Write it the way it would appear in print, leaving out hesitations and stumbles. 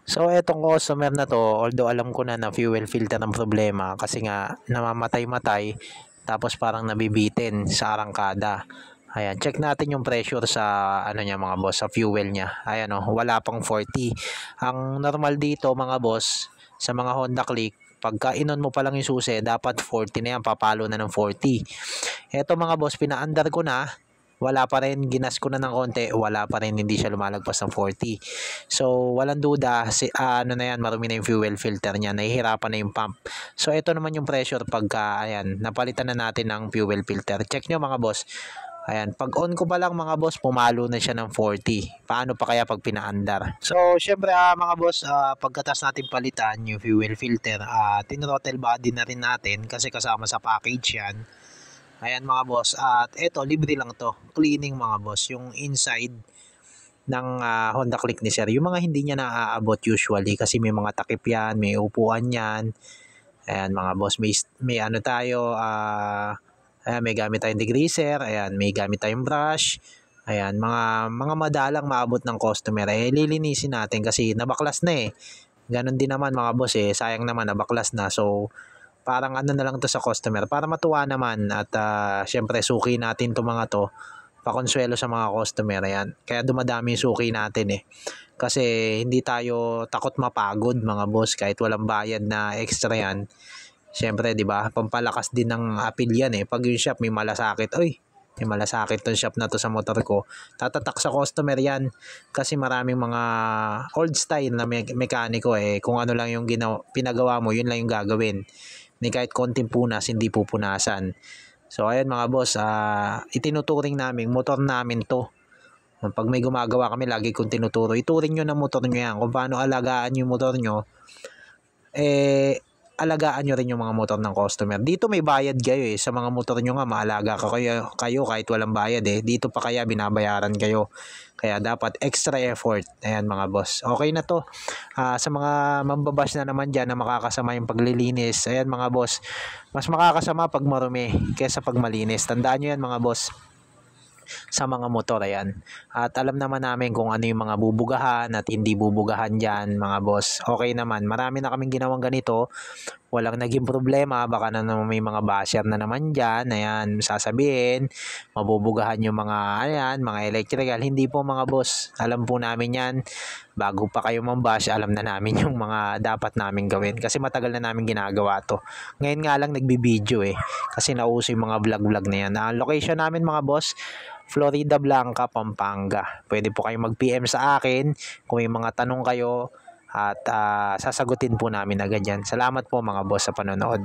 So etong customer na 'to, although alam ko na fuel filter ang problema kasi nga namamatay-matay tapos parang nabibitin sa arangkada. Ayan, check natin yung pressure sa ano niya mga boss, sa fuel niya. Ayan oh, wala pang 40. Ang normal dito mga boss sa mga Honda Click, pagka inon mo pa lang yung susi, dapat 40 na yan, papalo na ng 40. Eto mga boss, pinaandar ko na, wala pa rin, ginas ko na ng konti, wala pa rin, hindi siya lumalagpas ng 40. So, walang duda, ano na yan, marumi na yung fuel filter niya, nahihirapan na yung pump. So, ito naman yung pressure pagka, ayan, napalitan na natin ng fuel filter. Check nyo mga boss. Ayan, pag on ko pa lang mga boss, pumalo na siya ng 40. Paano pa kaya pag pinaandar? So, syempre mga boss, pagkatas natin palitan yung fuel filter, tin-throttle body na rin natin kasi kasama sa package yan. Ayan mga boss, at eto libre lang to, cleaning mga boss, yung inside ng Honda Click ni sir, yung mga hindi niya naaabot usually kasi may mga takip yan, may upuan yan. Ayan mga boss, may ano tayo, ayan, may gamit tayong degreaser, ayan, may gamit tayong brush. Ayan, mga madalang maabot ng customer, lilinisin natin kasi nabaklas na Ganon din naman mga boss sayang naman nabaklas na. So parang ano na lang to sa customer para matuwa naman at syempre suki natin to mga to, pakonsuelo sa mga customer. Ayan, kaya dumadami yung suki natin kasi hindi tayo takot mapagod mga boss kahit walang bayad na extra yan. Syempre 'di ba, pampalakas din ng appeal yan pag yung shop may malasakit, oy may malasakit tong shop na to sa motor ko, tatatak sa customer yan kasi maraming mga old style na mekaniko kung ano lang yung pinagawa mo, yun lang yung gagawin. Ni kahit konting punas, hindi pupunasan. So ayan mga boss, itinuturing namin, motor namin to. Pag may gumagawa kami, lagi kong tinuturo, ituring nyo na motor nyo yan. Kung paano alagaan yung motor nyo, alagaan nyo rin yung mga motor ng customer. Dito may bayad kayo sa mga motor nyo nga, maalaga kayo kahit walang bayad Dito pa kaya binabayaran kayo. Kaya dapat extra effort. Ayan mga boss. Okay na to. Sa mga mambabash na naman dyan na makakasama yung paglilinis. Ayan mga boss. Mas makakasama pag marumi kaysa pag malinis. Tandaan nyo yan mga boss. Sa mga motor, ayan. At alam naman namin kung ano yung mga bubugahan at hindi bubugahan dyan, mga boss. Okay naman, marami na kaming ginawang ganito, walang naging problema. Baka na naman may mga basher na naman dyan, ayan, sasabihin, mabubugahan yung mga, ayan, mga electrical. Hindi po mga boss, alam po namin yan. Bago pa kayo mambash, alam na namin yung mga dapat namin gawin kasi matagal na namin ginagawa to. Ngayon nga lang nagbibideo kasi nauso yung mga vlog na yan. Ang location namin mga boss, Florida Blanca, Pampanga. Pwede po kayong mag-PM sa akin kung may mga tanong kayo at sasagutin po namin agad yan. Salamat po mga boss sa panonood.